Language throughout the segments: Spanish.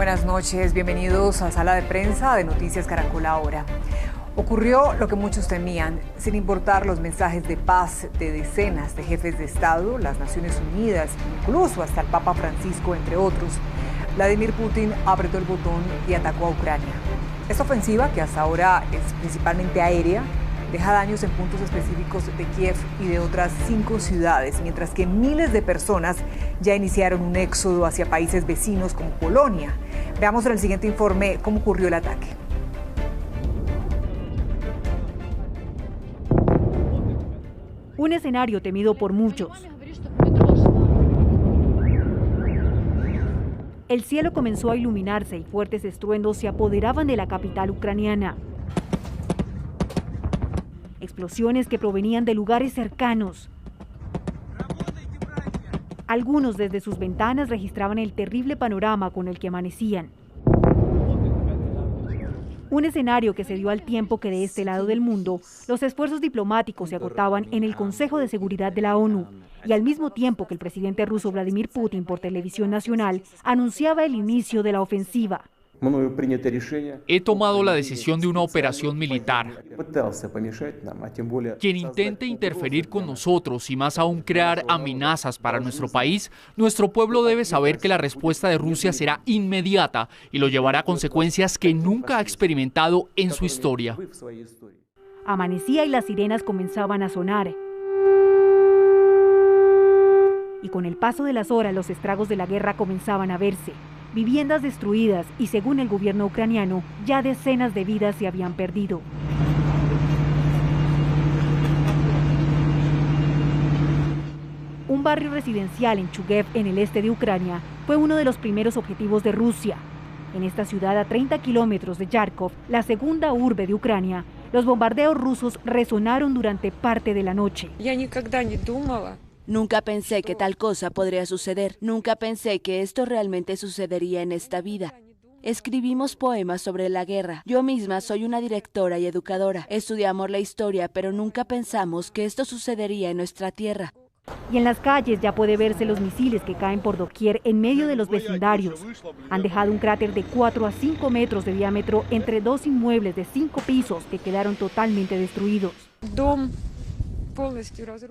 buenas noches, bienvenidos a Sala de Prensa de Noticias Caracol Ahora. Ocurrió lo que muchos temían, sin importar los mensajes de paz de decenas de jefes de Estado, las Naciones Unidas, incluso hasta el Papa Francisco, entre otros. Vladimir Putin apretó el botón y atacó a Ucrania. Esta ofensiva, que hasta ahora es principalmente aérea, deja daños en puntos específicos de Kiev y de otras 5 ciudades, mientras que miles de personas ya iniciaron un éxodo hacia países vecinos como Polonia. Veamos en el siguiente informe cómo ocurrió el ataque. Un escenario temido por muchos. El cielo comenzó a iluminarse y fuertes estruendos se apoderaban de la capital ucraniana. Explosiones que provenían de lugares cercanos. Algunos desde sus ventanas registraban el terrible panorama con el que amanecían. Un escenario que se dio al tiempo que de este lado del mundo los esfuerzos diplomáticos se agotaban en el Consejo de Seguridad de la ONU y al mismo tiempo que el presidente ruso Vladimir Putin por televisión nacional anunciaba el inicio de la ofensiva. He tomado la decisión de una operación militar. Quien intente interferir con nosotros y más aún crear amenazas para nuestro país, nuestro pueblo debe saber que la respuesta de Rusia será inmediata y lo llevará a consecuencias que nunca ha experimentado en su historia. Amanecía y las sirenas comenzaban a sonar. Y con el paso de las horas los estragos de la guerra comenzaban a verse. Viviendas destruidas y, según el gobierno ucraniano, ya decenas de vidas se habían perdido. Un barrio residencial en Chuguev, en el este de Ucrania, fue uno de los primeros objetivos de Rusia. En esta ciudad a 30 kilómetros de Kharkov, la segunda urbe de Ucrania, los bombardeos rusos resonaron durante parte de la noche. Nunca pensé que tal cosa podría suceder. Nunca pensé que esto realmente sucedería en esta vida. Escribimos poemas sobre la guerra. Yo misma soy una directora y educadora. Estudiamos la historia, pero nunca pensamos que esto sucedería en nuestra tierra. Y en las calles ya puede verse los misiles que caen por doquier en medio de los vecindarios. Han dejado un cráter de 4 a 5 metros de diámetro entre 2 inmuebles de 5 pisos que quedaron totalmente destruidos.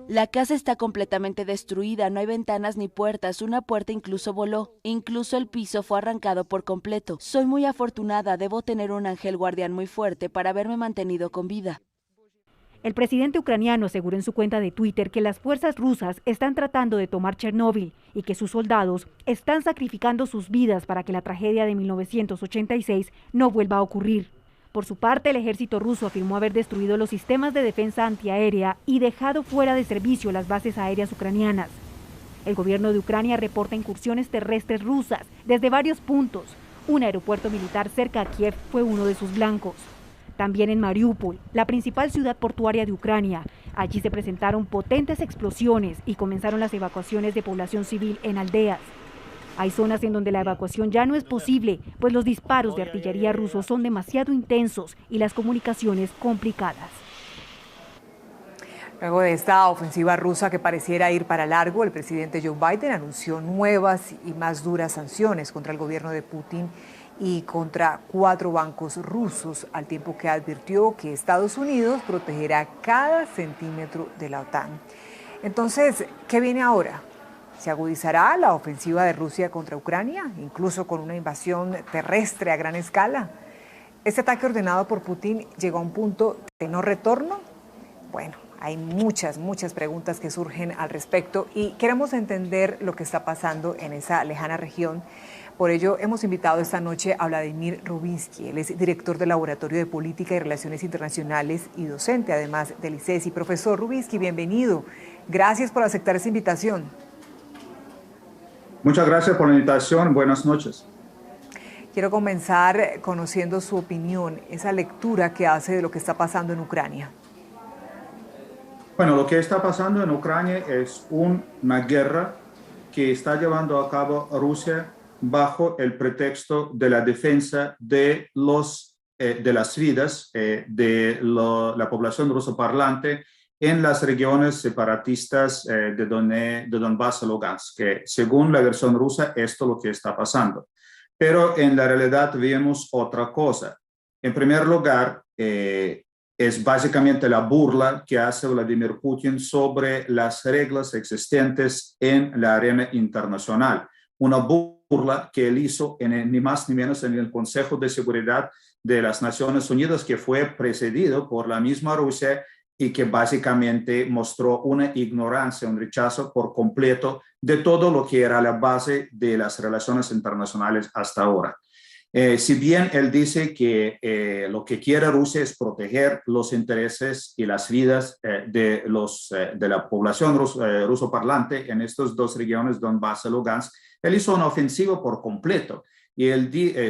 La casa está completamente destruida, no hay ventanas ni puertas, una puerta incluso voló, incluso el piso fue arrancado por completo. Soy muy afortunada, debo tener un ángel guardián muy fuerte para haberme mantenido con vida. El presidente ucraniano aseguró en su cuenta de Twitter que las fuerzas rusas están tratando de tomar Chernóbil y que sus soldados están sacrificando sus vidas para que la tragedia de 1986 no vuelva a ocurrir. Por su parte, el ejército ruso afirmó haber destruido los sistemas de defensa antiaérea y dejado fuera de servicio las bases aéreas ucranianas. El gobierno de Ucrania reporta incursiones terrestres rusas desde varios puntos. Un aeropuerto militar cerca a Kiev fue uno de sus blancos. También en Mariupol, la principal ciudad portuaria de Ucrania. Allí se presentaron potentes explosiones y comenzaron las evacuaciones de población civil en aldeas. Hay zonas en donde la evacuación ya no es posible, pues los disparos de artillería rusos son demasiado intensos y las comunicaciones complicadas. Luego de esta ofensiva rusa que pareciera ir para largo, el presidente Joe Biden anunció nuevas y más duras sanciones contra el gobierno de Putin y contra 4 bancos rusos, al tiempo que advirtió que Estados Unidos protegerá cada centímetro de la OTAN. Entonces, ¿qué viene ahora? ¿Se agudizará la ofensiva de Rusia contra Ucrania, incluso con una invasión terrestre a gran escala? ¿Este ataque ordenado por Putin llegó a un punto de no retorno? Bueno, hay muchas preguntas que surgen al respecto y queremos entender lo que está pasando en esa lejana región. Por ello, hemos invitado esta noche a Vladimir Rubinsky. Él es director del Laboratorio de Política y Relaciones Internacionales y docente, además del ICESI. Profesor Rubinsky, bienvenido. Gracias por aceptar esta invitación. Muchas gracias por la invitación. Buenas noches. Quiero comenzar conociendo su opinión, esa lectura que hace de lo que está pasando en Ucrania. Bueno, lo que está pasando en Ucrania es una guerra que está llevando a cabo Rusia bajo el pretexto de la defensa de las vidas de la población rusoparlante en las regiones separatistas de Donbass y Lugansk, que según la versión rusa, esto es lo que está pasando. Pero en la realidad vemos otra cosa. En primer lugar, es básicamente la burla que hace Vladimir Putin sobre las reglas existentes en la arena internacional. Una burla que él hizo ni más ni menos en el Consejo de Seguridad de las Naciones Unidas, que fue presidido por la misma Rusia y que básicamente mostró una ignorancia, un rechazo por completo de todo lo que era la base de las relaciones internacionales hasta ahora. Si bien él dice que lo que quiere Rusia es proteger los intereses y las vidas de la población rusoparlante en estos dos regiones, Donbass y Lugansk, él hizo una ofensiva por completo, y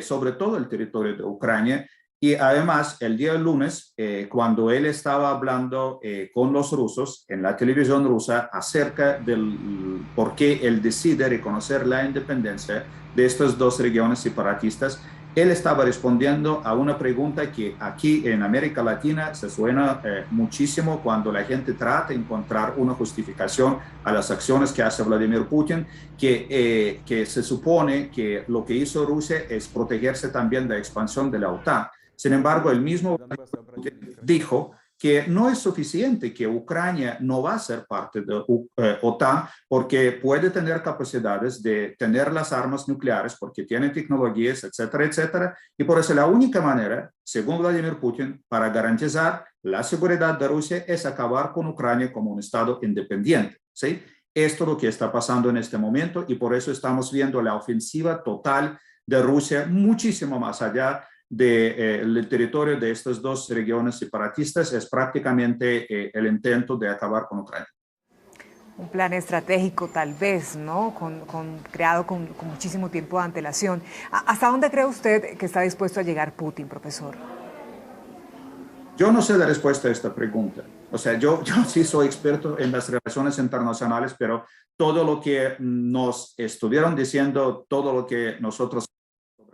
sobre todo el territorio de Ucrania. Y además, el día lunes, cuando él estaba hablando con los rusos en la televisión rusa acerca del por qué él decide reconocer la independencia de estas dos regiones separatistas, él estaba respondiendo a una pregunta que aquí en América Latina se suena muchísimo cuando la gente trata de encontrar una justificación a las acciones que hace Vladimir Putin, que se supone que lo que hizo Rusia es protegerse también de la expansión de la OTAN. Sin embargo, el mismo dijo que no es suficiente, que Ucrania no va a ser parte de OTAN porque puede tener capacidades de tener las armas nucleares, porque tiene tecnologías, etcétera, etcétera. Y por eso la única manera, según Vladimir Putin, para garantizar la seguridad de Rusia es acabar con Ucrania como un Estado independiente, ¿sí? Esto es lo que está pasando en este momento, y por eso estamos viendo la ofensiva total de Rusia muchísimo más allá del territorio de estas dos regiones separatistas. Es prácticamente el intento de acabar con Ucrania. Un plan estratégico tal vez, ¿no? Creado con muchísimo tiempo de antelación. ¿Hasta dónde cree usted que está dispuesto a llegar Putin, profesor? Yo no sé la respuesta a esta pregunta. O sea, yo sí soy experto en las relaciones internacionales, pero todo lo que nos estuvieron diciendo, todo lo que nosotros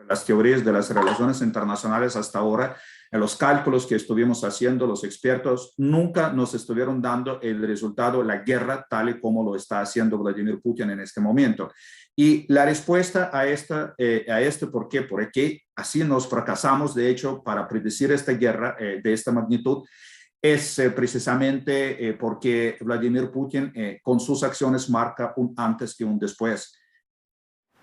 las teorías de las relaciones internacionales hasta ahora, en los cálculos que estuvimos haciendo, los expertos nunca nos estuvieron dando el resultado, la guerra tal y como lo está haciendo Vladimir Putin en este momento. Y la respuesta a esto, ¿por qué? Porque así nos fracasamos, de hecho, para predecir esta guerra de esta magnitud, es precisamente porque Vladimir Putin con sus acciones marca un antes y un después.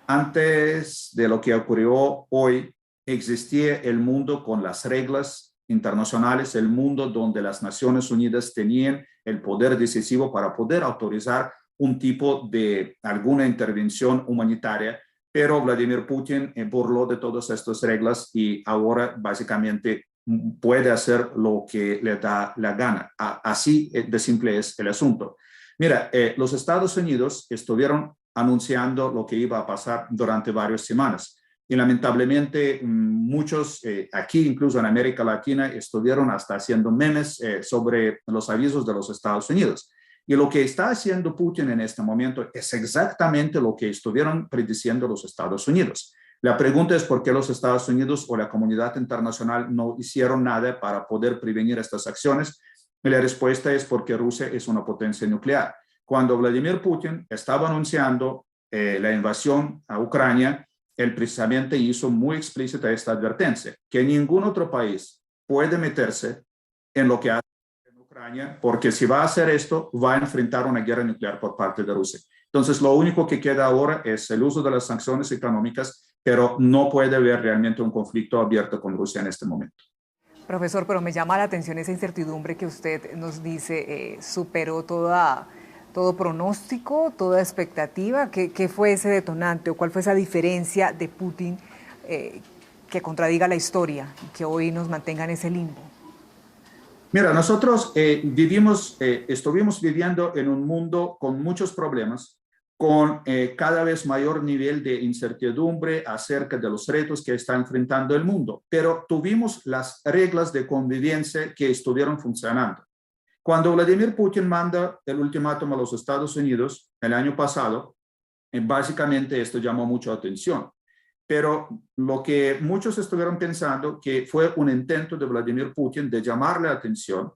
Antes de lo que ocurrió hoy, existía el mundo con las reglas internacionales, el mundo donde las Naciones Unidas tenían el poder decisivo para poder autorizar un tipo de alguna intervención humanitaria, pero Vladimir Putin burló de todas estas reglas y ahora básicamente puede hacer lo que le da la gana. Así de simple es el asunto. Mira, los Estados Unidos estuvieron anunciando lo que iba a pasar durante varias semanas. Y lamentablemente muchos aquí, incluso en América Latina, estuvieron hasta haciendo memes sobre los avisos de los Estados Unidos. Y lo que está haciendo Putin en este momento es exactamente lo que estuvieron prediciendo los Estados Unidos. La pregunta es por qué los Estados Unidos o la comunidad internacional no hicieron nada para poder prevenir estas acciones. Y la respuesta es porque Rusia es una potencia nuclear. Cuando Vladimir Putin estaba anunciando la invasión a Ucrania, él precisamente hizo muy explícita esta advertencia, que ningún otro país puede meterse en lo que hace en Ucrania, porque si va a hacer esto, va a enfrentar una guerra nuclear por parte de Rusia. Entonces, lo único que queda ahora es el uso de las sanciones económicas, pero no puede haber realmente un conflicto abierto con Rusia en este momento. Profesor, pero me llama la atención esa incertidumbre que usted nos dice, superó todo pronóstico, toda expectativa. ¿Qué fue ese detonante o cuál fue esa diferencia de Putin que contradiga la historia y que hoy nos mantenga en ese limbo? Mira, nosotros estuvimos viviendo en un mundo con muchos problemas, con cada vez mayor nivel de incertidumbre acerca de los retos que está enfrentando el mundo, pero tuvimos las reglas de convivencia que estuvieron funcionando. Cuando Vladimir Putin manda el ultimátum a los Estados Unidos el año pasado, básicamente esto llamó mucha atención. Pero lo que muchos estuvieron pensando que fue un intento de Vladimir Putin de llamarle la atención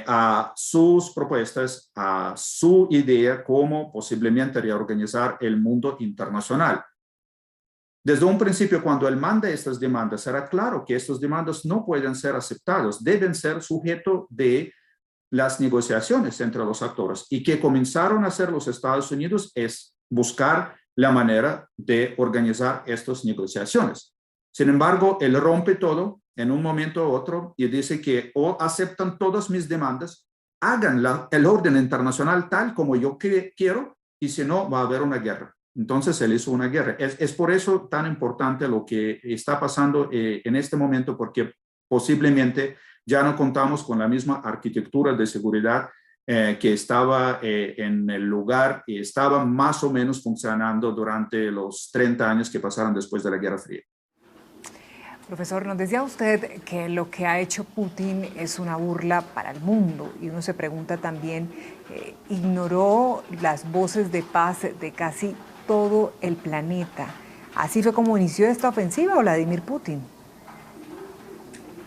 a sus propuestas, a su idea cómo posiblemente reorganizar el mundo internacional. Desde un principio, cuando él manda estas demandas, era claro que estas demandas no pueden ser aceptadas, deben ser sujeto de las negociaciones entre los actores. Y que comenzaron a hacer los Estados Unidos es buscar la manera de organizar estas negociaciones. Sin embargo, él rompe todo en un momento u otro y dice que o aceptan todas mis demandas, hagan el orden internacional tal como yo quiero, y si no, va a haber una guerra. Entonces él hizo una guerra. Es por eso tan importante lo que está pasando en este momento, porque posiblemente ya no contamos con la misma arquitectura de seguridad que estaba en el lugar y estaba más o menos funcionando durante los 30 años que pasaron después de la Guerra Fría. Profesor, nos decía usted que lo que ha hecho Putin es una burla para el mundo, y uno se pregunta también, ignoró las voces de paz de casi todo el planeta. ¿Así fue como inició esta ofensiva, Vladimir Putin?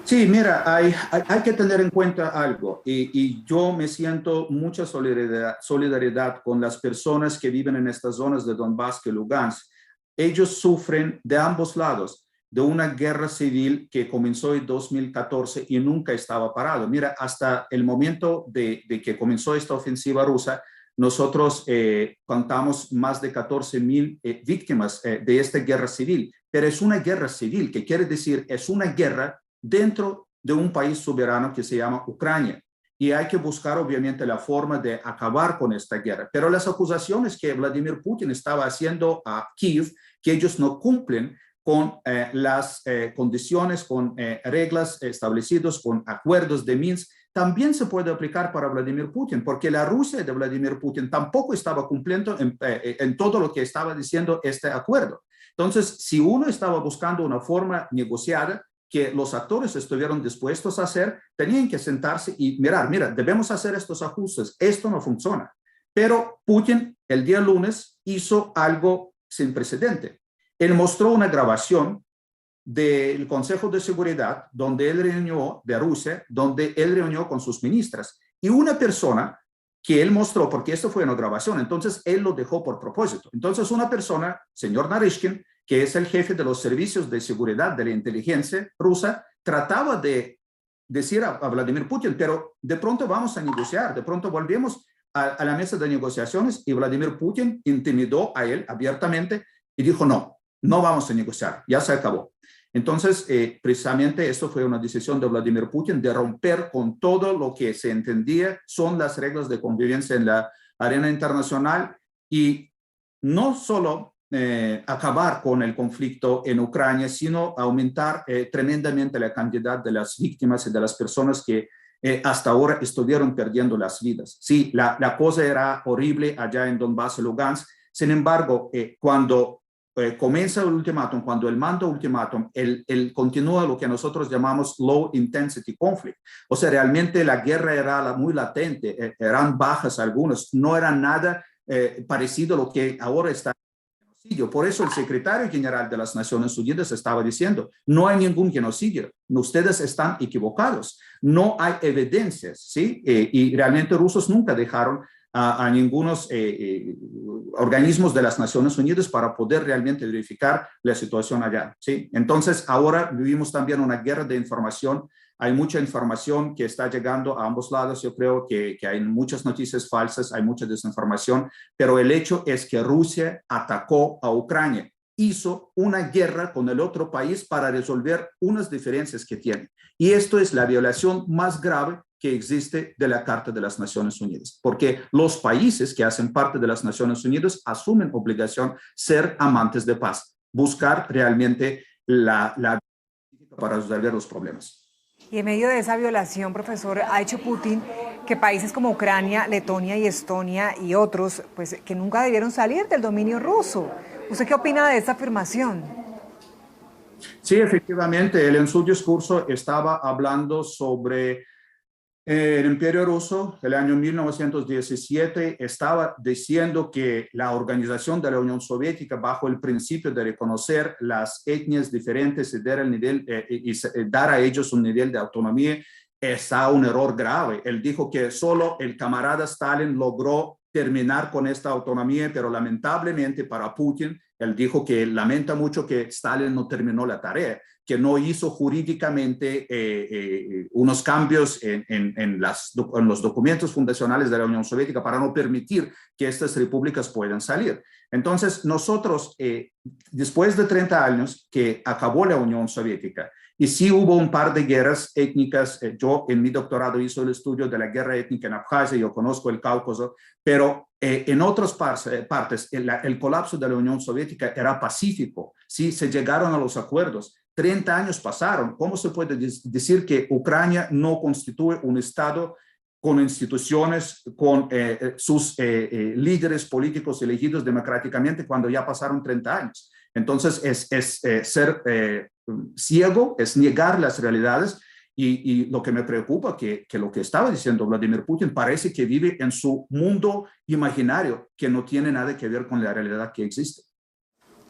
Sí, mira, hay que tener en cuenta algo, y yo me siento mucha solidaridad con las personas que viven en estas zonas de Donbass y Lugansk. Ellos sufren de ambos lados de una guerra civil que comenzó en 2014 y nunca estaba parado. Mira, hasta el momento de que comenzó esta ofensiva rusa, nosotros contamos más de 14,000 víctimas de esta guerra civil, pero es una guerra civil, que quiere decir es una guerra dentro de un país soberano que se llama Ucrania. Y hay que buscar, obviamente, la forma de acabar con esta guerra. Pero las acusaciones que Vladimir Putin estaba haciendo a Kiev, que ellos no cumplen con las condiciones, con reglas establecidas, con acuerdos de Minsk, también se puede aplicar para Vladimir Putin, porque la Rusia de Vladimir Putin tampoco estaba cumpliendo en todo lo que estaba diciendo este acuerdo. Entonces, si uno estaba buscando una forma negociada que los actores estuvieron dispuestos a hacer, tenían que sentarse y mirar, mira, debemos hacer estos ajustes, esto no funciona. Pero Putin el día lunes hizo algo sin precedente. Él mostró una grabación del Consejo de Seguridad donde él reunió de Rusia, donde él reunió con sus ministras. Y una persona que él mostró, porque esto fue una grabación, entonces él lo dejó por propósito. Entonces una persona, señor Naryshkin, que es el jefe de los servicios de seguridad de la inteligencia rusa, trataba de decir a Vladimir Putin, pero de pronto vamos a negociar, de pronto volvemos a la mesa de negociaciones, y Vladimir Putin intimidó a él abiertamente y dijo, no vamos a negociar, ya se acabó. Entonces, precisamente esto fue una decisión de Vladimir Putin de romper con todo lo que se entendía son las reglas de convivencia en la arena internacional, y no solo acabar con el conflicto en Ucrania, sino aumentar tremendamente la cantidad de las víctimas y de las personas que hasta ahora estuvieron perdiendo las vidas. Sí, la cosa era horrible allá en Donbass y Lugansk. Sin embargo, cuando comienza el ultimátum, cuando él manda ultimátum, él continúa lo que nosotros llamamos low intensity conflict. O sea, realmente la guerra era muy latente, eran bajas algunas, no era nada parecido a lo que ahora está. Por eso el secretario general de las Naciones Unidas estaba diciendo, no hay ningún genocidio, ustedes están equivocados, no hay evidencias, ¿sí? Y realmente rusos nunca dejaron a ningunos organismos de las Naciones Unidas para poder realmente verificar la situación allá, ¿sí? Entonces, ahora vivimos también una guerra de información. Hay mucha información que está llegando a ambos lados. Yo creo que hay muchas noticias falsas, hay mucha desinformación, pero el hecho es que Rusia atacó a Ucrania, hizo una guerra con el otro país para resolver unas diferencias que tiene. Y esto es la violación más grave que existe de la Carta de las Naciones Unidas, porque los países que hacen parte de las Naciones Unidas asumen obligación ser amantes de paz, buscar realmente la para resolver los problemas. Y en medio de esa violación, profesor, ha hecho Putin que países como Ucrania, Letonia y Estonia y otros, pues que nunca debieron salir del dominio ruso. ¿Usted qué opina de esta afirmación? Sí, efectivamente, él en su discurso estaba hablando sobre el Imperio Ruso. El año 1917 estaba diciendo que la organización de la Unión Soviética, bajo el principio de reconocer las etnias diferentes y dar a ellos un nivel de autonomía, está un error grave. Él dijo que solo el camarada Stalin logró terminar con esta autonomía, pero lamentablemente para Putin Él dijo que lamenta mucho que Stalin no terminó la tarea, que no hizo jurídicamente unos cambios en los documentos fundacionales de la Unión Soviética para no permitir que estas repúblicas puedan salir. Entonces, nosotros, después de 30 años que acabó la Unión Soviética, y sí hubo un par de guerras étnicas, yo en mi doctorado hice el estudio de la guerra étnica en Abjasia, yo conozco el Cáucaso, pero en otras partes el colapso de la Unión Soviética era pacífico, sí, se llegaron a los acuerdos. 30 años pasaron. ¿Cómo se puede decir que Ucrania no constituye un Estado con instituciones, con sus líderes políticos elegidos democráticamente cuando ya pasaron 30 años? Entonces, es ser ciego, es negar las realidades. Y lo que me preocupa que lo que estaba diciendo Vladimir Putin parece que vive en su mundo imaginario, que no tiene nada que ver con la realidad que existe.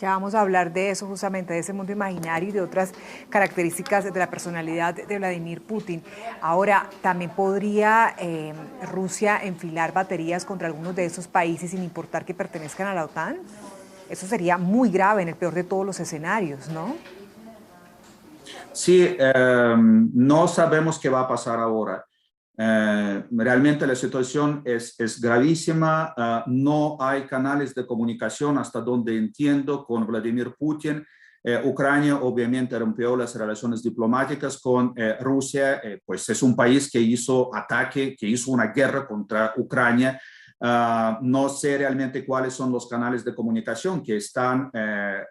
Ya vamos a hablar de eso, justamente de ese mundo imaginario y de otras características de la personalidad de Vladimir Putin. Ahora, también podría Rusia enfilar baterías contra algunos de esos países sin importar que pertenezcan a la OTAN. Eso sería muy grave en el peor de todos los escenarios, ¿no? Sí, no sabemos qué va a pasar ahora. Realmente la situación es gravísima. No hay canales de comunicación, hasta donde entiendo, con Vladimir Putin. Ucrania obviamente rompió las relaciones diplomáticas con Rusia, pues es un país que hizo ataque, que hizo una guerra contra Ucrania. No sé realmente cuáles son los canales de comunicación que están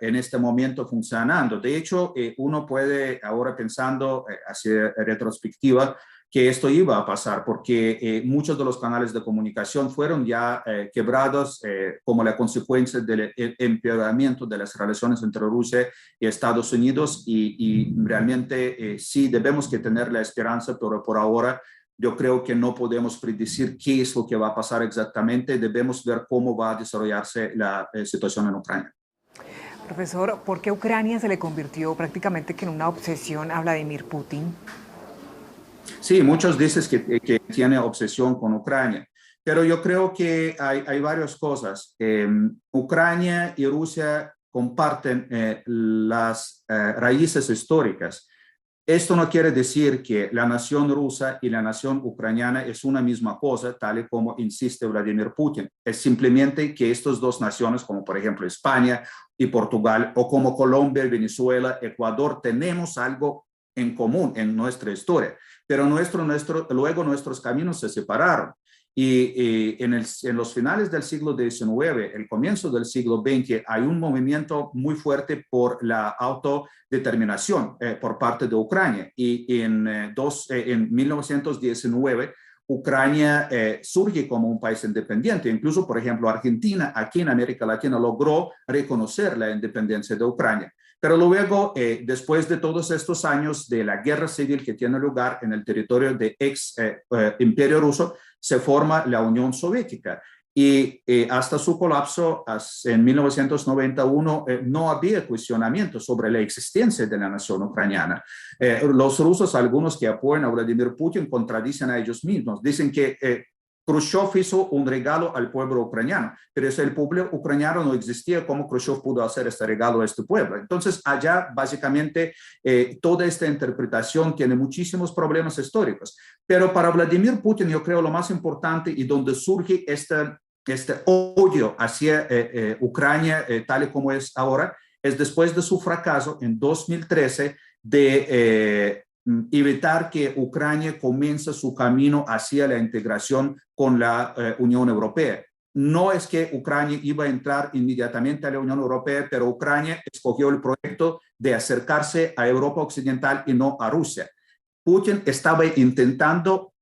en este momento funcionando. De hecho, uno puede ahora pensando hacia retrospectiva que esto iba a pasar porque muchos de los canales de comunicación fueron ya quebrados como la consecuencia del empeoramiento de las relaciones entre Rusia y Estados Unidos y realmente sí debemos que tener la esperanza, pero por ahora yo creo que no podemos predecir qué es lo que va a pasar exactamente. Debemos ver cómo va a desarrollarse la situación en Ucrania. Profesor, ¿por qué Ucrania se le convirtió prácticamente que en una obsesión a Vladimir Putin? Sí, muchos dicen que tiene obsesión con Ucrania, pero yo creo que hay varias cosas. Ucrania y Rusia comparten las raíces históricas. Esto no quiere decir que la nación rusa y la nación ucraniana es una misma cosa, tal y como insiste Vladimir Putin. Es simplemente que estas dos naciones, como por ejemplo España y Portugal, o como Colombia, Venezuela, Ecuador, tenemos algo en común en nuestra historia, pero luego nuestros caminos se separaron. Y en los finales del siglo XIX, el comienzo del siglo XX, hay un movimiento muy fuerte por la autodeterminación por parte de Ucrania. Y en 1919, Ucrania surge como un país independiente. Incluso, por ejemplo, Argentina, aquí en América Latina, logró reconocer la independencia de Ucrania. Pero luego, después de todos estos años de la guerra civil que tiene lugar en el territorio del ex imperio ruso, se forma la Unión Soviética. Y hasta su colapso en 1991 no había cuestionamiento sobre la existencia de la nación ucraniana. Los rusos, algunos que apoyan a Vladimir Putin, contradicen a ellos mismos. Dicen que Khrushchev hizo un regalo al pueblo ucraniano, pero si el pueblo ucraniano no existía, ¿cómo Khrushchev pudo hacer este regalo a este pueblo? Entonces, allá básicamente toda esta interpretación tiene muchísimos problemas históricos. Pero para Vladimir Putin, yo creo lo más importante y donde surge este odio hacia Ucrania, tal y como es ahora, es después de su fracaso en 2013 de evitar que Ucrania comience su camino hacia la integración con la Unión Europea. No es que Ucrania iba a entrar inmediatamente a la Unión Europea, pero Ucrania escogió el proyecto de acercarse a Europa Occidental y no a Rusia. Putin estaba intentando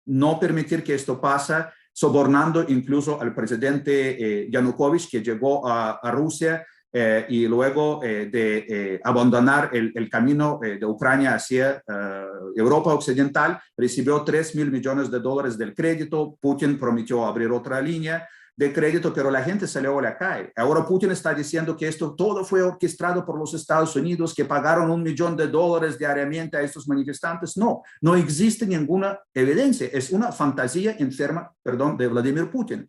no permitir que esto pase, sobornando incluso al presidente Yanukovych, que llegó a Rusia, y luego de abandonar el camino de Ucrania hacia Europa Occidental, recibió $3.000 millones del crédito. Putin prometió abrir otra línea de crédito, pero la gente salió a la calle. Ahora Putin está diciendo que esto todo fue orquestado por los Estados Unidos, que pagaron $1 millón diariamente a estos manifestantes. No, no existe ninguna evidencia. Es una fantasía enferma, de Vladimir Putin.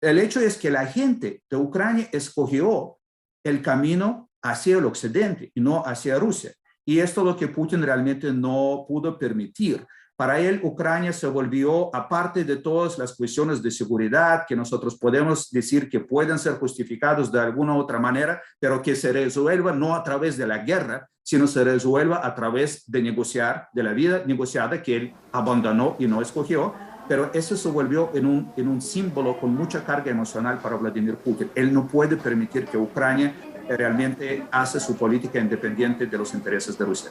El hecho es que la gente de Ucrania escogió el camino hacia el occidente y no hacia Rusia. Y esto es lo que Putin realmente no pudo permitir. Para él, Ucrania se volvió, aparte de todas las cuestiones de seguridad que nosotros podemos decir que pueden ser justificados de alguna otra manera, pero que se resuelva no a través de la guerra, sino se resuelva a través de negociar, de la vida negociada que él abandonó y no escogió. Pero eso se volvió en un símbolo con mucha carga emocional para Vladimir Putin. Él no puede permitir que Ucrania realmente hace su política independiente de los intereses de Rusia.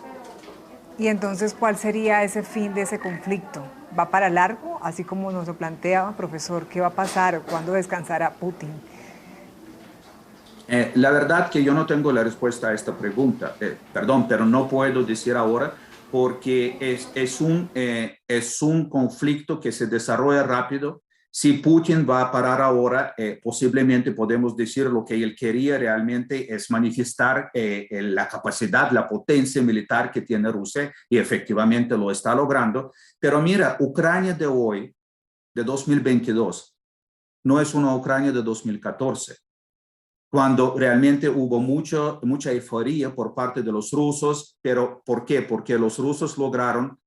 Y entonces, ¿cuál sería ese fin de ese conflicto? ¿Va para largo? Así como nos lo planteaba, profesor, ¿qué va a pasar? ¿Cuándo descansará Putin? La verdad que yo no tengo la respuesta a esta pregunta, perdón, pero no puedo decir ahora porque es un conflicto que se desarrolla rápido. Si Putin va a parar ahora, posiblemente podemos decir lo que él quería realmente es manifestar la capacidad, la potencia militar que tiene Rusia y efectivamente lo está logrando. Pero mira, Ucrania de hoy, de 2022, no es una Ucrania de 2014, cuando realmente hubo mucha euforia por parte de los rusos. Pero ¿por qué? Porque los rusos lograron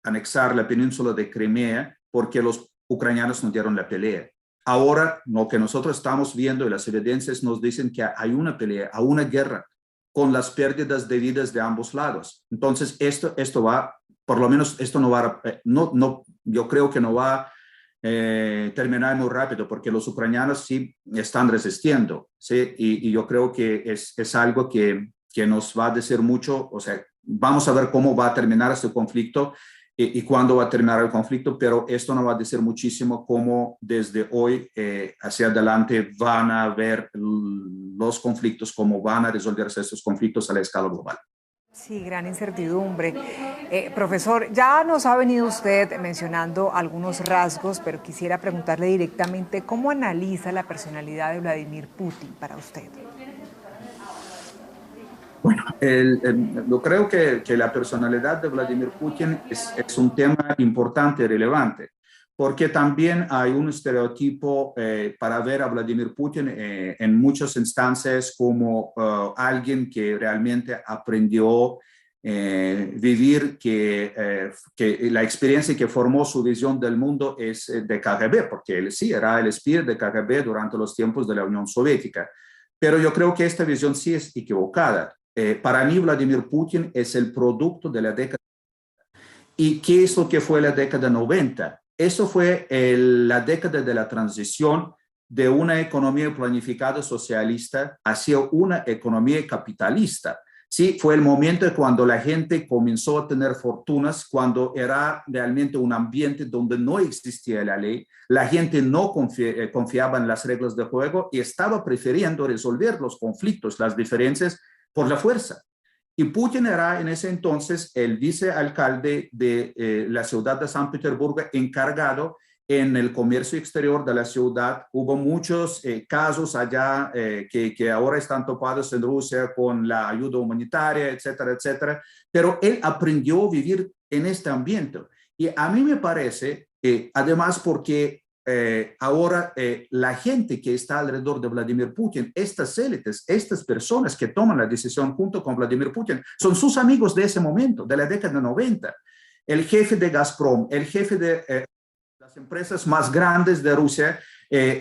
anexar la península de Crimea, porque los ucranianos no dieron la pelea. Ahora, lo que nosotros estamos viendo y las evidencias nos dicen que hay una pelea, hay una guerra, con las pérdidas de vidas de ambos lados. Entonces, esto va, por lo menos esto no va, yo creo que no va a terminar muy rápido, porque los ucranianos sí están resistiendo, ¿sí? Y yo creo que es algo que nos va a decir mucho. O sea, vamos a ver cómo va a terminar este conflicto y cuándo va a terminar el conflicto, pero esto nos va a decir muchísimo cómo desde hoy hacia adelante van a ver los conflictos, cómo van a resolverse estos conflictos a la escala global. Sí, gran incertidumbre. Profesor, ya nos ha venido usted mencionando algunos rasgos, pero quisiera preguntarle directamente cómo analiza la personalidad de Vladimir Putin para usted. Bueno, yo creo que la personalidad de Vladimir Putin es un tema importante y relevante, porque también hay un estereotipo para ver a Vladimir Putin en muchas instancias como alguien que realmente aprendió vivir, que la experiencia que formó su visión del mundo es de KGB, porque él sí era el espía de KGB durante los tiempos de la Unión Soviética. Pero yo creo que esta visión sí es equivocada. Para mí, Vladimir Putin es el producto de la década. ¿Y qué es lo que fue la década 90? Eso fue la década de la transición de una economía planificada socialista hacia una economía capitalista. Sí, fue el momento cuando la gente comenzó a tener fortunas, cuando era realmente un ambiente donde no existía la ley, la gente no confiaba en las reglas de juego y estaba prefiriendo resolver los conflictos, las diferencias, por la fuerza. Y Putin era en ese entonces el vicealcalde de la ciudad de San Petersburgo, encargado en el comercio exterior de la ciudad. Hubo muchos casos allá que ahora están topados en Rusia con la ayuda humanitaria, etcétera, etcétera. Pero él aprendió a vivir en este ambiente. Y a mí me parece, además porque ahora la gente que está alrededor de Vladimir Putin, estas élites, estas personas que toman la decisión junto con Vladimir Putin, son sus amigos de ese momento, de la década 90. El jefe de Gazprom, el jefe de las empresas más grandes de Rusia,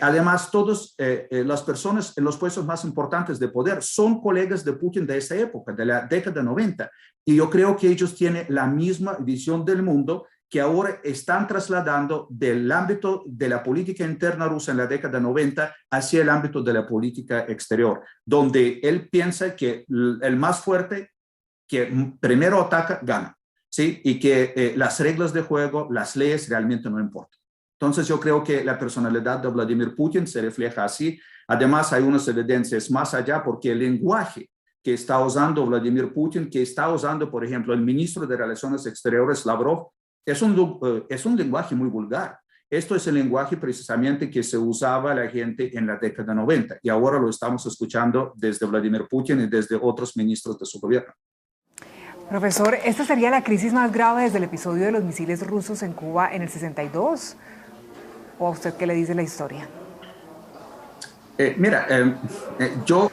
además todas las personas en los puestos más importantes de poder son colegas de Putin de esa época, de la década 90. Y yo creo que ellos tienen la misma visión del mundo que ahora están trasladando del ámbito de la política interna rusa en la década 90 hacia el ámbito de la política exterior, donde él piensa que el más fuerte que primero ataca, gana, ¿sí? Y que las reglas de juego, las leyes realmente no importan. Entonces yo creo que la personalidad de Vladimir Putin se refleja así. Además hay unas evidencias más allá, porque el lenguaje que está usando Vladimir Putin, que está usando, por ejemplo, el ministro de Relaciones Exteriores, Lavrov, es un lenguaje muy vulgar. Esto es el lenguaje precisamente que se usaba la gente en la década 90 y ahora lo estamos escuchando desde Vladimir Putin y desde otros ministros de su gobierno. Profesor, ¿esta sería la crisis más grave desde el episodio de los misiles rusos en Cuba en el 62? ¿O a usted qué le dice la historia? Yo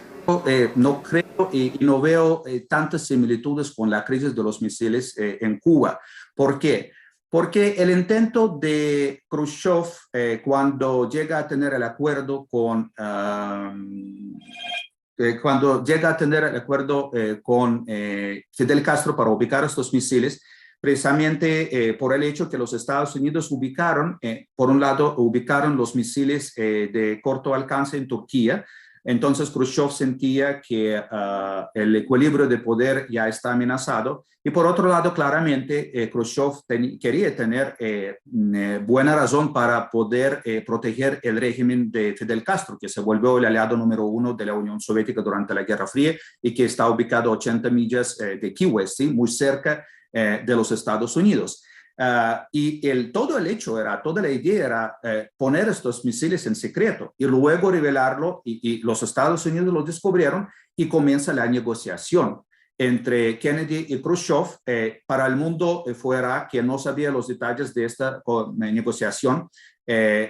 no creo y no veo tantas similitudes con la crisis de los misiles en Cuba. ¿Por qué? Porque el intento de Khrushchev, cuando llega a tener el acuerdo cuando llega a tener el acuerdo con Fidel Castro para ubicar estos misiles, precisamente por el hecho que los Estados Unidos ubicaron, por un lado, ubicaron los misiles de corto alcance en Turquía. Entonces Khrushchev sentía que el equilibrio de poder ya está amenazado. Y por otro lado, claramente, Khrushchev quería tener buena razón para poder proteger el régimen de Fidel Castro, que se volvió el aliado número uno de la Unión Soviética durante la Guerra Fría y que está ubicado a 80 millas de Key West, ¿sí? Muy cerca de los Estados Unidos. Toda la idea era poner estos misiles en secreto y luego revelarlo y los Estados Unidos lo descubrieron y comienza la negociación entre Kennedy y Khrushchev. Para el mundo fuera que no sabía los detalles de esta negociación.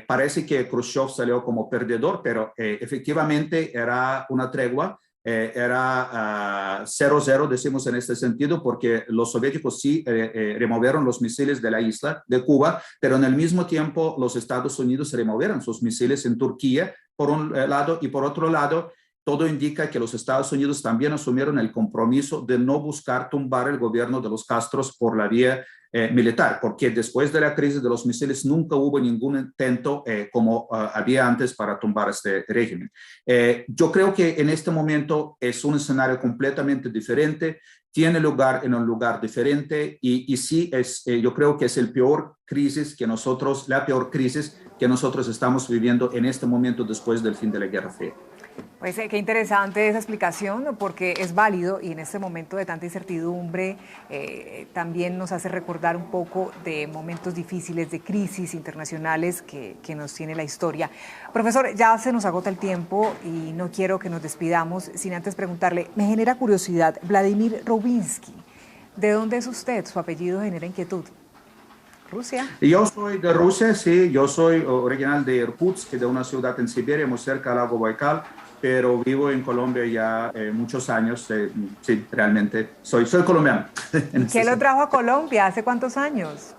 Parece que Khrushchev salió como perdedor, pero efectivamente era una tregua. Era 0-0, decimos en este sentido, porque los soviéticos sí removieron los misiles de la isla de Cuba, pero en el mismo tiempo los Estados Unidos removieron sus misiles en Turquía, por un lado, y por otro lado, todo indica que los Estados Unidos también asumieron el compromiso de no buscar tumbar el gobierno de los Castros por la vía militar, porque después de la crisis de los misiles nunca hubo ningún intento como había antes para tumbar este régimen. Yo creo que en este momento es un escenario completamente diferente, tiene lugar en un lugar diferente y sí, yo creo que es la peor crisis que nosotros estamos viviendo en este momento después del fin de la Guerra Fría. Pues qué interesante esa explicación, porque es válido y en este momento de tanta incertidumbre también nos hace recordar un poco de momentos difíciles, de crisis internacionales que nos tiene la historia. Profesor, ya se nos agota el tiempo y no quiero que nos despidamos sin antes preguntarle, me genera curiosidad, Vladimir Rubinsky, ¿de dónde es usted? Su apellido genera inquietud. ¿Rusia? Yo soy de Rusia, sí, yo soy original de Irkutsk, de una ciudad en Siberia, muy cerca del lago Baikal, pero vivo en Colombia ya muchos años, sí, realmente soy colombiano. ¿Qué lo trajo a Colombia? ¿Hace cuántos años?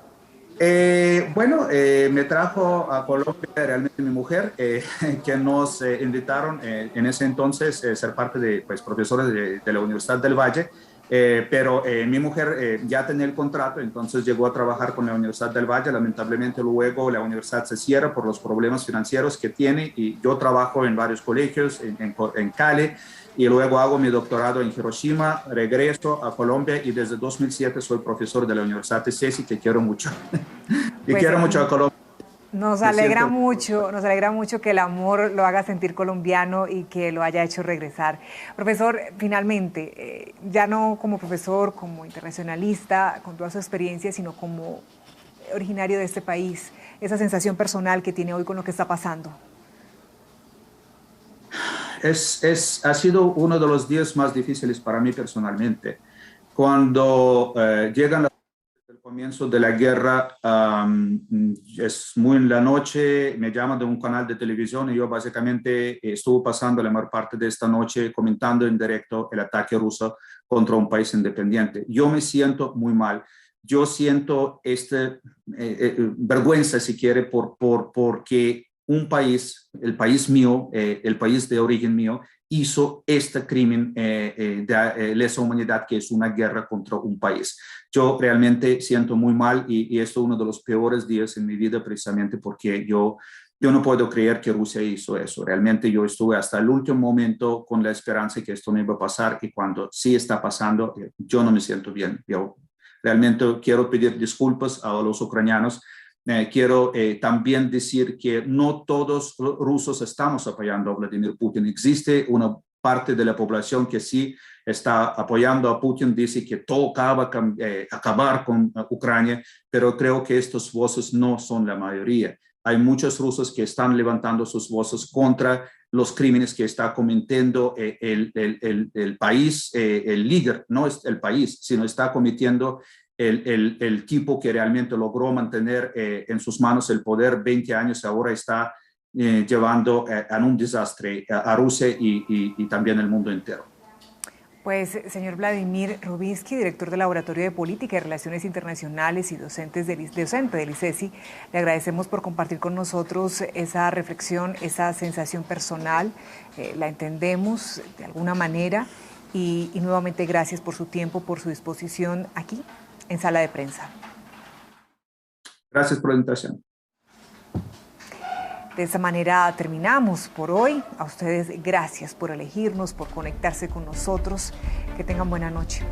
Me trajo a Colombia realmente mi mujer, que nos invitaron en ese entonces ser parte de profesores de la Universidad del Valle. Pero mi mujer ya tenía el contrato, entonces llegó a trabajar con la Universidad del Valle. Lamentablemente luego la universidad se cierra por los problemas financieros que tiene y yo trabajo en varios colegios en Cali y luego hago mi doctorado en Hiroshima, regreso a Colombia y desde 2007 soy profesor de la Universidad de Cesi, que quiero mucho. Y quiero mucho a Colombia. Nos alegra mucho que el amor lo haga sentir colombiano y que lo haya hecho regresar. Profesor, finalmente, ya no como profesor, como internacionalista, con toda su experiencia, sino como originario de este país, esa sensación personal que tiene hoy con lo que está pasando. Ha sido uno de los días más difíciles para mí personalmente. Cuando llegan el comienzo de la guerra, es muy en la noche, me llaman de un canal de televisión y yo básicamente estuve pasando la mayor parte de esta noche comentando en directo el ataque ruso contra un país independiente. Yo me siento muy mal. Yo siento vergüenza, si quiere, porque un país, el país mío, el país de origen mío, hizo este crimen de lesa humanidad, que es una guerra contra un país. Yo realmente siento muy mal y esto es uno de los peores días en mi vida precisamente porque yo no puedo creer que Rusia hizo eso. Realmente yo estuve hasta el último momento con la esperanza que esto no iba a pasar y cuando sí está pasando, yo no me siento bien. Yo realmente quiero pedir disculpas a los ucranianos. Quiero también decir que no todos los rusos estamos apoyando a Vladimir Putin. Existe una parte de la población que sí está apoyando a Putin, dice que tocaba acabar con Ucrania, pero creo que estas voces no son la mayoría. Hay muchos rusos que están levantando sus voces contra los crímenes que está cometiendo el país, el líder, no es el país, sino está cometiendo el tipo que realmente logró mantener en sus manos el poder 20 años, ahora está llevando a un desastre a Rusia y también el mundo entero. Pues, señor Vladimir Rubinsky, director del Laboratorio de Política y Relaciones Internacionales y docente del ICESI, le agradecemos por compartir con nosotros esa reflexión, esa sensación personal. La entendemos de alguna manera y nuevamente gracias por su tiempo, por su disposición aquí en Sala de Prensa. Gracias por la invitación. De esta manera terminamos por hoy. A ustedes gracias por elegirnos, por conectarse con nosotros. Que tengan buena noche.